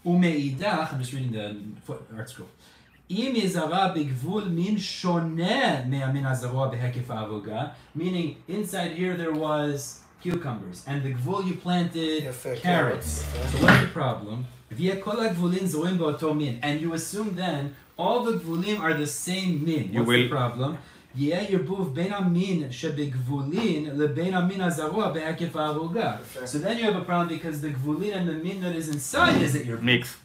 ומאידך, I'm just reading the art scroll. אם היא זרה בגבול מין שונה מהמין הזרוע בהיקף העבודה, meaning inside here there was cucumbers, and the gvul you planted carrots. So what's the problem? ויהיה כל הגבולים זרועים באותו מין, and you assume then all the gvulim are the same min. What's the problem? יהיה ערבוב בין המין שבגבולין לבין המין הזרוע בהיקף העבודה. So then you have a problem because the gvulin and the min that is inside is at your mix.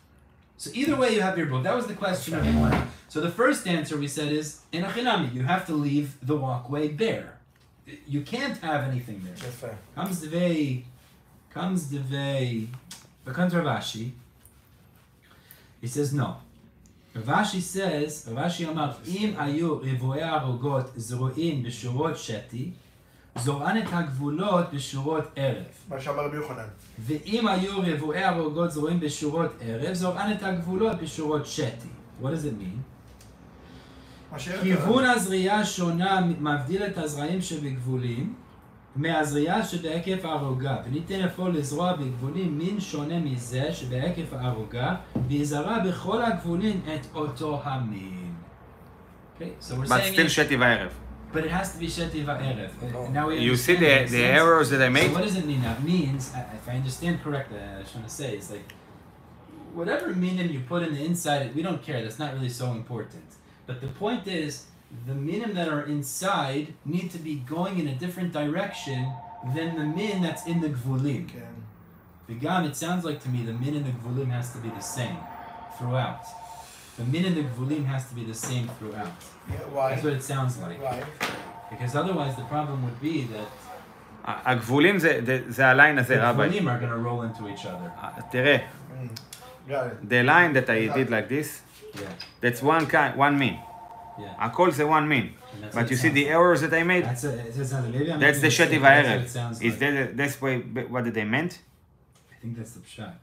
So either way you have your book. That was the question of one. So the first answer we said is in achinami, you have to leave the walkway bare. You can't have anything there. Comes Rav Ashi. He says no. Rav Ashi says, אמר, אם היו ריבועי ערוגות זרועים בשורות שתי, זורען את הגבולות בשורות ערב. מה שאמר רבי יוחנן. ואם היו ריבועי ערוגות זרועים בשורות ערב, זורען את הגבולות בשורות שתי. What does it mean? כיוון הזריעה שונה מבדיל את הזרעים שבגבולים מהזריעה שבהיקף הערוגה, וניתן אפוא לזרוע בגבולים מין שונה מזה שבהיקף הערוגה, ויזרע בכל הגבולים את אותו המין. Okay, so we're But saying still sheti v'erev. But it has to be sheti va'erev. You see the errors that I made? So what does it mean? That means, if I understand correctly, I was trying to say, is like, whatever minim you put in the inside, we don't care, that's not really so important. But the point is, the minim that are inside need to be going in a different direction than the min that's in the gvulim. The gam, it sounds like to me, the min in the gvulim has to be the same throughout. The min in the gvulim has to be the same throughout. Yeah, why? That's what it sounds like. Why? Because otherwise the problem would be that הגבולים זה הליין הזה, the רבי. gvulim are going to roll into each other. תראה, Got it. the line that I did like this, Yeah. that's one min. Yeah. הכל זה one min. But you see the errors that I made? That's That's the sheti v'erev. Is that that's what they meant? I think that's the pshat.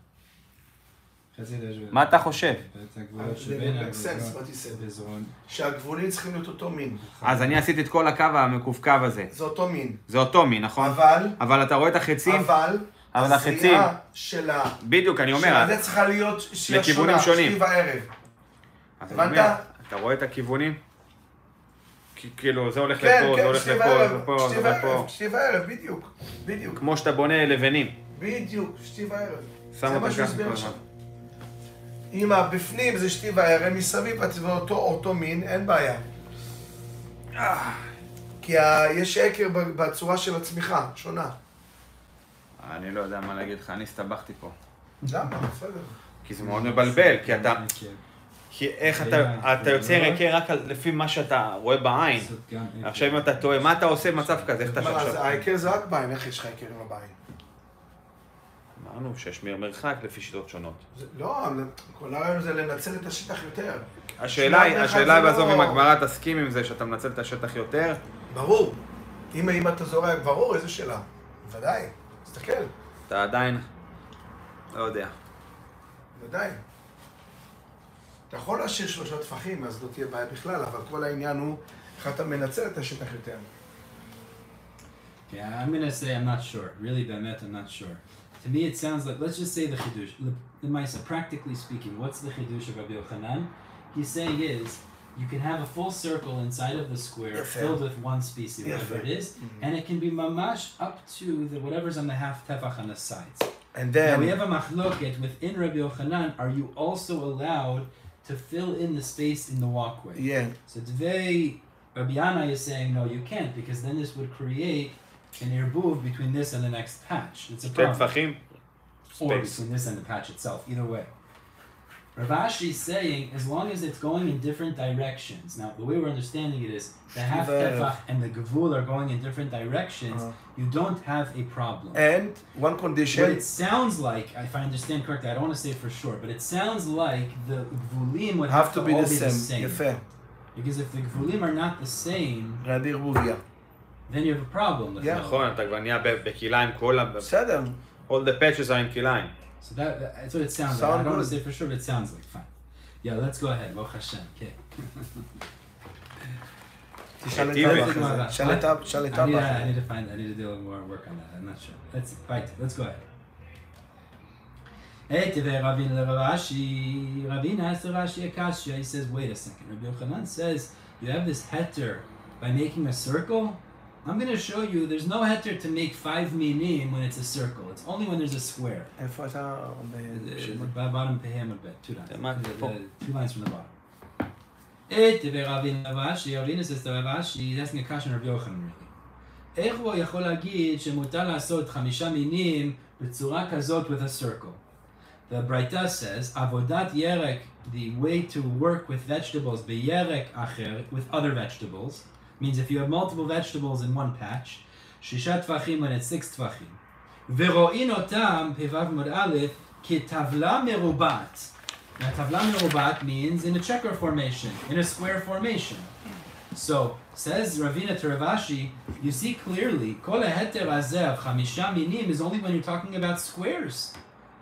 מה אתה חושב? It makes sense what he said. שהגבולים צריכים להיות אותו מין. אז אני עשיתי את כל הקו המקווקו הזה. זה אותו מין. זה אותו מין, נכון? אבל אתה רואה את החצים? אבל החצים... הזריעה של ה... בדיוק, אני אומר... שזה צריכה להיות לכיוונים שונים. שתי וערב. הבנת? אתה רואה את הכיוונים? כאילו, זה הולך לפה, זה הולך לפה, זה פה, זה פה. שתי וערב, בדיוק. בדיוק. כמו שאתה בונה לבנים. בדיוק, שתי וערב. שם אותו ככה. אם הבפנים זה שתי וערב, מסביב זה אותו מין, אין בעיה. כי יש עקר בצורה של הצמיחה, שונה. אני לא יודע מה להגיד לך, אני הסתבכתי פה. למה? בסדר. כי זה מאוד מבלבל, כי אתה... כי איך אתה יוצר עקר רק לפי מה שאתה רואה בעין. עכשיו אם אתה טועה, מה אתה עושה במצב כזה? איך אתה עכשיו? העקר זה רק בעין, איך יש לך עקרים בבעין? אמרנו שיש מרחק לפי שיטות שונות. לא, כל הרעיון זה לנצל את השטח יותר. השאלה היא בעזוב אם הגמרא תסכים עם זה שאתה מנצל את השטח יותר. ברור. אם אתה זורק, ברור, איזו שאלה. ודאי. תסתכל. אתה עדיין... לא יודע. ודאי. אתה יכול להשאיר 3 טפחים, אז לא תהיה בעיה בכלל, אבל כל העניין הוא איך אתה מנצל את השטח יותר. Yeah, I'm going to say I'm not sure. Really, באמת, I'm not sure. To me, it sounds like, let's just say the chidush. The Maisa, practically speaking, what's the chidush of Rabbi Yochanan? He's saying is, you can have a full circle inside of the square filled with one species, whatever it is, and it can be mamash up to the whatever's on the half tefach on the sides. And then... Now we have a machloket within Rabbi Yochanan, are you also allowed to fill in the space in the walkway? Yeah. So today, Rabbi Yana is saying, no, you can't, because then this would create an irbuv between this and the next patch. It's a problem. Or between this and the patch itself, either way. Rav Ashi is saying, as long as it's going in different directions. Now, the way we're understanding it is, the half tefach and the gevul are going in different directions. You don't have a problem. And one condition. What it sounds like, if I understand correctly, I don't want to say for sure, but it sounds like the gvulim would have to all be the same. Because if the gvulim are not the same, then you have a problem with that. נכון, אתה כבר נהיה בכיליים כל בסדר. All the patches are in כיליים. So that's what it sounds like. I don't want to say for sure, but it sounds like fine. Yeah, let's go ahead. Baruch Hashem. Okay. I need to do more work on that. I'm not sure. Let's go ahead. Ravina asked Rashi a kasha. He says, wait a second. Rabbi Yochanan says, you have this heter by making a circle? I'm going to show you there's no heter to make 5 minim when it's a circle. It's only when there's a square. איפה אתה? Bottom pehem a bit. 2 lines. 2 lines from the bottom. Ravina says to Ravashi, he's asking a question of Rabbi Yochanan really. איך הוא יכול להגיד שמותר לעשות 5 מינים בצורה כזאת with a circle? The Braita says, Avodat Yerek, the way to work with vegetables, beyerek acher, with other vegetables, means if you have multiple vegetables in one patch, shishat tvachim when it's 6 tvachim. Vero'in otam, pevav mud aleph, ki tavla merubat. Now tavla merubat means in a checker formation, in a square formation. So, says Ravina to Ravashi, you see clearly, kol heter hazeh of 5 minim is only when you're talking about squares.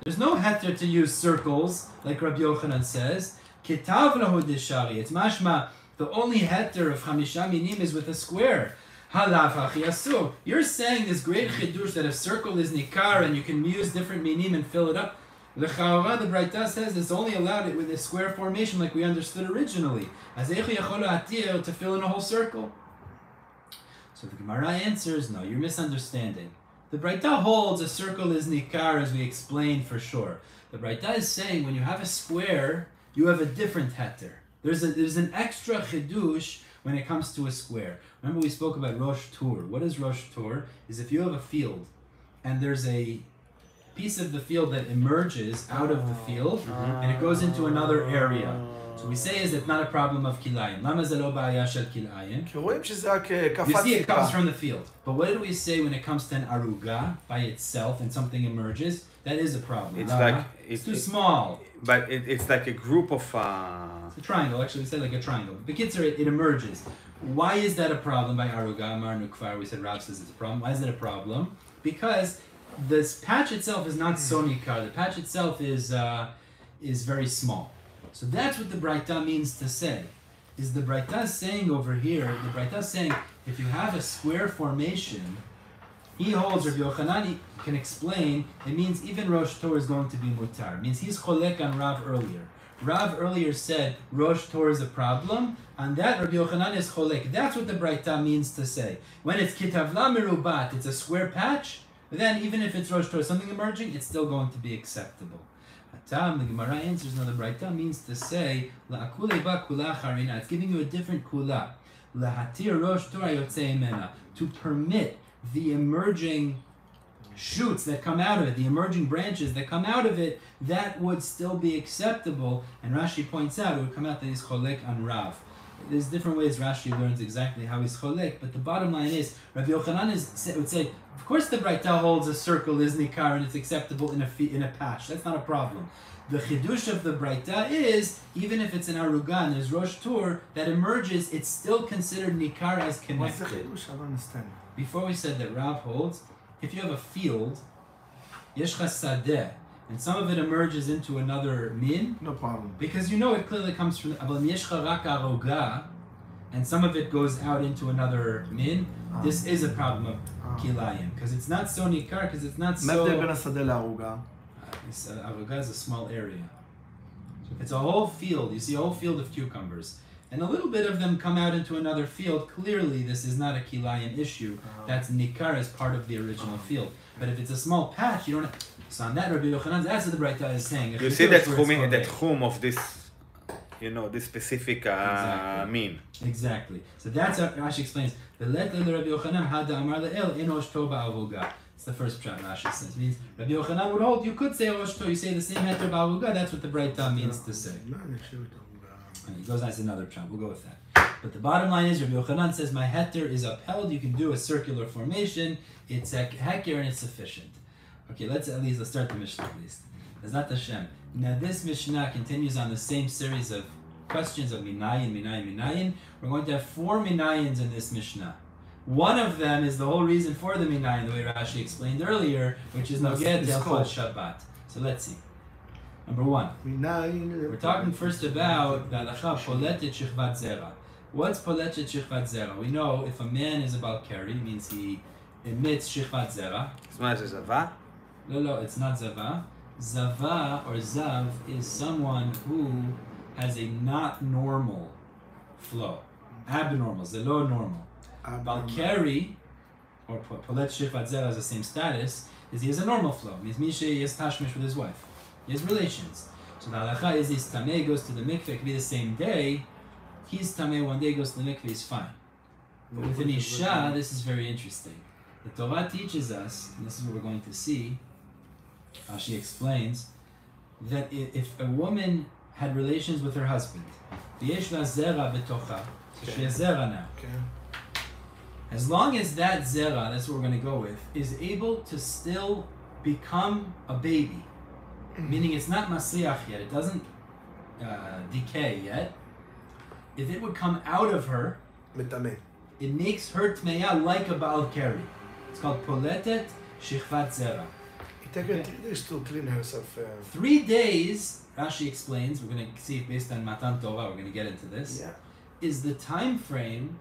There's no heter to use circles, like Rabbi Yochanan says. Kitav lahu dishari. It's mashma, the only heter of 5 minim is with a square. Halav hachi asur. You're saying this great chidush that a circle is nikar and you can use different minim and fill it up. The Chaura, the Braita says it's only allowed it with a square formation like we understood originally. As echu yachol atir to fill in a whole circle. So the Gemara answers, no, you're misunderstanding. The Braita holds a circle is nikar, as we explained for sure. The Braita is saying when you have a square, you have a different heter. There's an extra chidush when it comes to a square. Remember we spoke about Rosh Tur. What is Rosh Tur? Is if you have a field and there's a piece of the field that emerges out of the field and it goes into another area. So we say is it's not a problem of kilayin. Lama ze lo ba'aya shel kilayin. You see it comes from the field. But what did we say when it comes to an aruga by itself and something emerges? That is a problem. It's too small. But it's like a group of... It's a triangle. Actually, we said like a triangle. The kids it emerges. Why is that a problem by aruga? Amar nukvar. We said Rav says it's a problem. Why is it a problem? Because this patch itself is not sonikar. The patch itself is very small. So that's what the Braita means to say. Is the Braita saying over here, the Braita saying, if you have a square formation, he holds, Rabbi Yochanan can explain, it means even Rosh Tor is going to be mutar. It means he's cholek on Rav earlier. Rav earlier said Rosh Tor is a problem, and that Rabbi Yochanan is cholek. That's what the Braita means to say. When it's kitavla merubat, it's a square patch, then even if it's Rosh Tor, something emerging, it's still going to be acceptable. The Gemara answers, now the Braita means to say, it's giving you a different kula. To permit the emerging shoots that come out of it, the emerging branches that come out of it, that would still be acceptable. And Rashi points out, it would come out that he's cholek on Rav. There's different ways Rashi learns exactly how he's cholek, but the bottom line is, Rabbi Yochanan would say, of course the Braita holds a circle is nikar and it's acceptable in a patch. That's not a problem. The chidush of the Braita is, even if it's an aruga and there's Rosh Tur, that emerges, it's still considered nikar as connected. What's the chidush? I don't understand. Before we said that Rav holds, if you have a field, yeshcha sadeh, and some of it emerges into another min, no problem. Because you know it clearly comes from yeshcha rak aruga, and some of it goes out into another min, this is a problem of kilayim, because it's not so nikar, because it's not so... Aruga is a small area. It's a whole field. You see a whole field of cucumbers. And a little bit of them come out into another field. Clearly, this is not a kilayim issue. That's nikar as part of the original field. But if it's a small patch, you don't have... So on that, Rabbi Yochanan, that's what the Braita is saying. You see that chum of this, this specific mean. Exactly. So that's what Rashi explains. The letter of Rabbi Yochanan had amar le'el enosh tov ba'avuga. It's the first pshat Rashi says. It means Rabbi Yochanan would hold, you could say Rosh Tor, you say the same heter ba'avuga, that's what the Braita means to say. He goes on to another pshat, we'll go with that. But the bottom line is, Rabbi Yochanan says, my heter is upheld, you can do a circular formation, it's a heker and it's sufficient. Okay, let's start the Mishnah at least. Bezat Hashem. Now this Mishnah continues on the same series of questions of minayin. We're going to have 4 minayins in this Mishnah. One of them is the whole reason for the minayin, the way Rashi explained earlier, which is Nogeh Delchot Shabbat. So let's see. Number 1. We're talking first about the halacha poletet shichvat zera. What's poletet shichvat zera? We know if a man is about carry, it means he emits shichvat zera. It's not zava? No, it's not zava. Zava or Zav is someone who has a not normal flow. Abnormal, zelo normal. Balkari, or Polet Shifat Zera has the same status, is he has a normal flow. Means Misha has tashmish with his wife. He has relations. So the halacha is he's tameh, goes to the mikveh, it could be the same day. He's tameh, one day goes to the mikveh, he's fine. But with an Isha, this is very interesting. The Torah teaches us, and this is what we're going to see, she explains, that if a woman had relations with her husband, v'yesh la zera betocha, so she has zera now. As long as that zera, that's what we're going to go with, is able to still become a baby, meaning it's not masriach yet, it doesn't decay yet, if it would come out of her, it makes her tmeya like a Baal Keri. It's called poletet shichvat zera. It takes 3 days to clean herself. 3 days, Rashi explains, we're going to see based on Matan Torah, we're going to get into this, is the time frame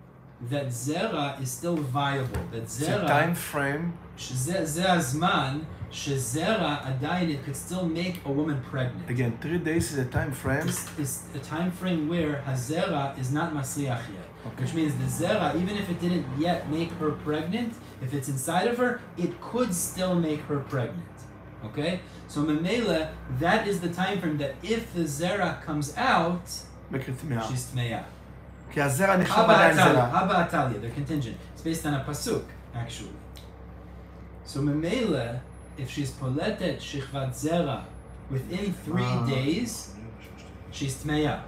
that zera is still viable. That zera, the time frame. זה הזמן שזרע עדיין it could still make a woman pregnant. Again, 3 days is a time frame. This is a time frame where hazera is not masriach yet, which means the zera, even if it didn't yet make her pregnant, if it's inside of her, it could still make her pregnant. Okay, so memela, that is the time frame that if the zera comes out, she's tmeya. Haba Atalia, they're contingent. It's based on a pasuk, actually. So memela, if she's poletet shichvat zera within 3 days, she's tmeya.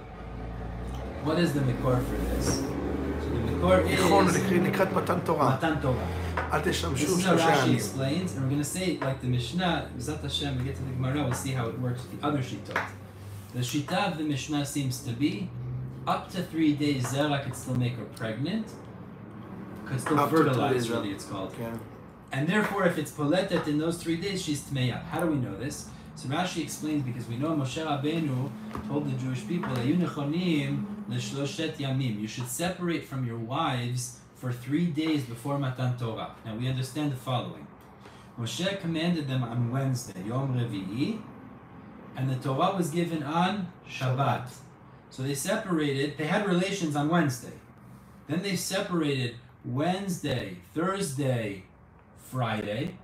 What is the mikor for this? So the mikor is Matan Torah. This is how Rashi explains, and we're going to say it like the Mishnah, B'ezrat Hashem, we get to the Gemara, we'll see how it works with the other Shitot. The Shita of the Mishnah seems to be, up to 3 days, Zera could still make her pregnant, could still fertilize, really, it's called. And therefore, if it's poletet in those 3 days, she's tmeya. How do we know this? So Rashi explains, because we know Moshe Rabbeinu told the Jewish people, you should separate from your wives for 3 days before Matan Torah. Now we understand the following. Moshe commanded them on Wednesday, Yom Revi'i, and the Torah was given on Shabbat. So they separated, they had relations on Wednesday. Then they separated Wednesday, Thursday, Friday,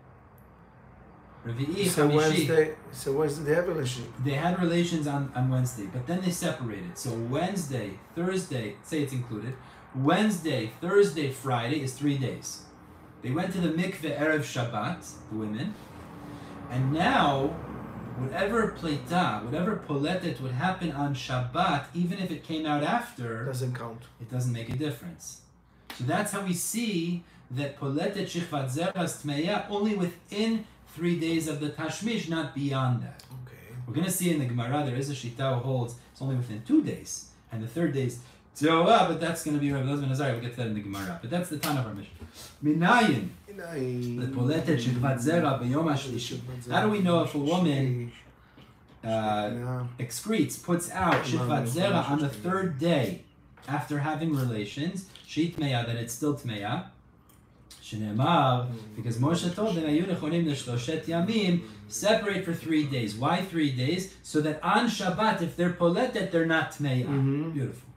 Revi'i, Chamishi. So Wednesday they have relations? They had relations on Wednesday, but then they separated. So Wednesday, Thursday, say it's included, Wednesday, Thursday, Friday is 3 days. They went to the mikveh Erev Shabbat, the women, and now whatever pleta, whatever poletet would happen on Shabbat, even if it came out after, doesn't count. It doesn't make a difference. So that's how we see that poletet shichvat zera is tmeya only within 3 days of the tashmish, not beyond that. Okay. We're going to see in the Gemara there is a shita who holds it's only within 2 days, and the 3rd day is Teorah, but that's going to be Rabbi Elazar ben Azariah. We'll get to that in the Gemara. But that's the Tana of our mission. Minayin. The poletet shichvat zera b'yom hashlishi. How do we know if a woman excretes, puts out shichvat zera on the 3rd day after having relations, she tmeya, that it's still tmeya? Shneimar, because Moshe told them, "Ayu nechonim l'shloshet yamim," separate for 3 days. Why 3 days? So that on Shabbat, if they're poletet, they're not tmeya. Beautiful.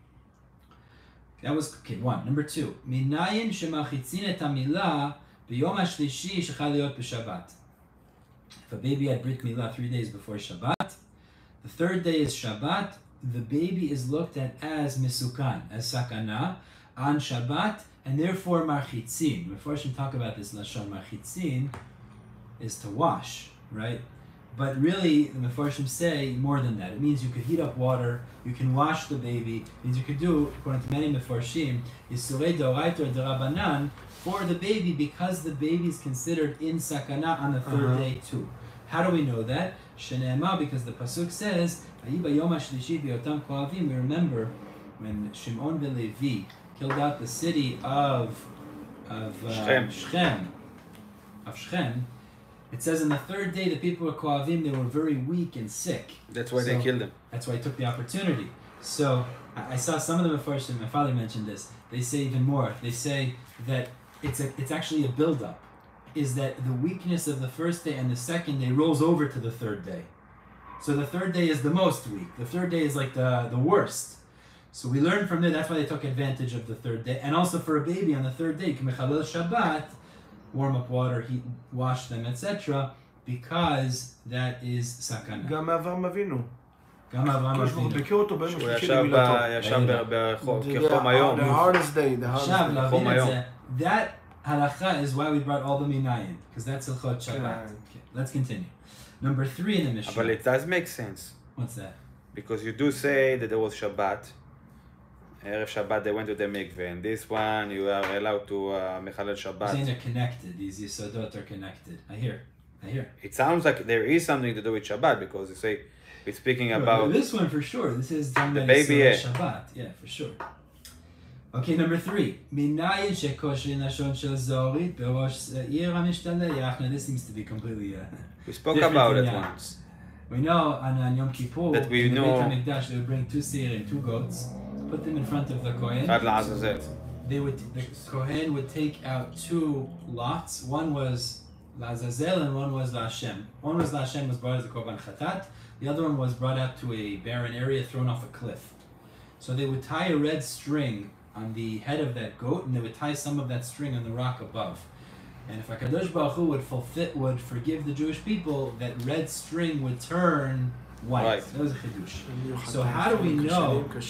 That was one. Number 2, minayin shemachitzin et hamilah b'yom hashlishi shechal liot b'Shabbat. If a baby had brit milah 3 days before Shabbat, the 3rd day is Shabbat. The baby is looked at as misukan, as sakana on Shabbat. And therefore, marchitzin. Before I should talk about this lashon, marchitzin is to wash, right? But really, the Mefarshim say more than that. It means you could heat up water, you can wash the baby. It means you could do, according to many Mefarshim, Yisurei Doraita or Derabanan for the baby, because the baby is considered in sakana on the 3rd day too. How do we know that? Shene'ema, because the pasuk says, "Ayi bayom hashlishi b'yotam koavim." We remember when Shimon ben Levi killed out the city of Shechem. It says in the 3rd day the people were koavim, they were very weak and sick. That's why they killed them. That's why he took the opportunity. So I saw some of the Mefarshim, my father mentioned this, they say even more. They say that it's actually a build-up. Is that the weakness of the 1st day and the 2nd day rolls over to the 3rd day. So the third day is the most weak. The third day is like the worst. So we learn from there, that's why they took advantage of the third day. And also for a baby on the third day, Mechalel Shabbat, warm up water, heat, wash them, etc. Because that is sakana. גם אברהם אבינו. גם אברהם אבינו. ביקר אותו ביום שהוא השלישי למילתו. ישב כחום היום. The hardest day, the hardest עכשיו, day. להבין את זה, that halacha is why we brought all the minayin, because that's Hilchot Shabbat. Okay, let's continue. Number 3 in the Mishnah. But it does make sense. What's that? Because you do say that there was Shabbat. Erev Shabbat they went to the mikveh, and this one you are allowed to Mechalel I'm saying Shabbat. they're connected, these Yisodot are connected. I hear. It sounds like there is something to do with Shabbat because you say it's speaking about this one for sure. This is talking the about baby, Yisodot Shabbat. Yeah, for sure. Okay, number 3. Minayin shekoshin lashon shel zorit berosh seir hamishtaleyach. Now this seems to be completely we spoke different about it than once. We know on Yom Kippur, That we in the know- Beit HaMikdash, they would bring 2 seir and 2 goats, put them in front of the Kohen. Ad la'azazel. The Kohen would take out 2 lots. One was La'azazel and one was La'Hashem. One was La'Hashem, was brought as a Korban Chatat. The other one was brought out to a barren area, thrown off a cliff. So they would tie a red string on the head of that goat, and they would tie some of that string on the rock above. And if HaKadosh Baruch Hu would forgive the Jewish people, that red string would turn white. Right. That was a chidush. So how do we know that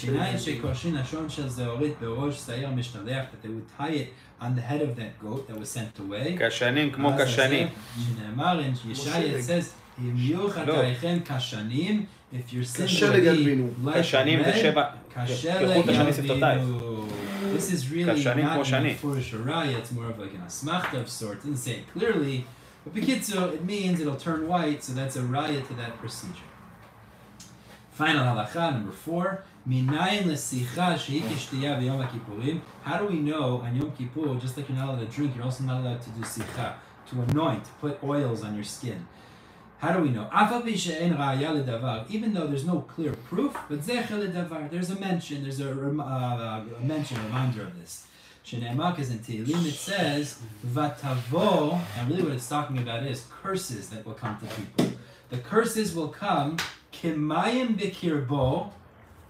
they would tie it on the head of that goat that was sent away? Kashanim כמו kashanim. שנאמר in Yeshaya, it says, אם יהיו חטאיכם כשנים, if your sins קשה will be לגלבינו. like kashanim זה red, שבע. קשה כחוט השני שפתותייך. לגלבינו. This is really Kashanim not כמו שני. an Furish Araya, it's more of like an asmachta of sorts. It doesn't say it clearly, but Bekitzo, it means it'll turn white, so that's a raya to that procedure. Final halacha, number 4. Minayin lesicha shehi kishtiyah b'yom HaKippurim. How do we know on Yom Kippur, just like you're not allowed to drink, you're also not allowed to do sicha, to anoint, to put oils on your skin? How do we know? Even though there's no clear proof, but there's a mention, there's a reminder of this. Because in Tehillim it says, Vatavo, and really what it's talking about is curses that will come to people. The curses will come, Kimayim bikirbo,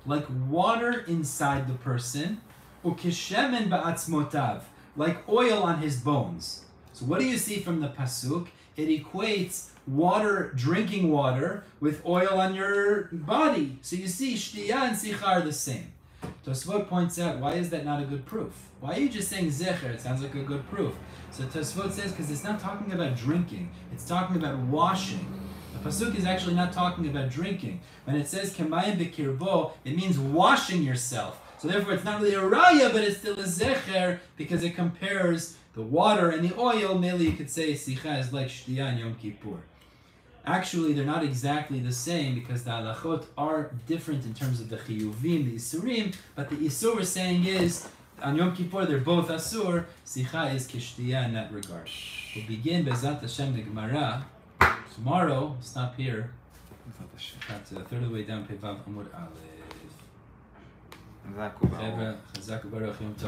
like water inside the person, ukishemen ba'atzmotav, like oil on his bones. So what do you see from the pasuk? It equates water, drinking water, with oil on your body. So you see, shtiyah and sicha are the same. Tosfot points out, why is that not a good proof? Why are you just saying zecher? It sounds like a good proof. So Tosfot says, because it's not talking about drinking, it's talking about washing. The pasuk is actually not talking about drinking. When it says kemayim b'kirbo, it means washing yourself. So therefore it's not really a raya, but it's still a zecher, because it compares the water and the oil. Mainly you could say sicha is like shtiyah and Yom Kippur. Actually, they're not exactly the same because the halachot are different in terms of the chiyuvim, the isurim, but the isur we're saying is, on Yom Kippur they're both asur, sicha is kishtiyah in that regard. We'll begin Bezat Hashem the Gemara. Tomorrow, stop here. About a third of the way down, Pevav Amud Aleph. חזק וברוך. Chazak u'baruch, Yom Tov.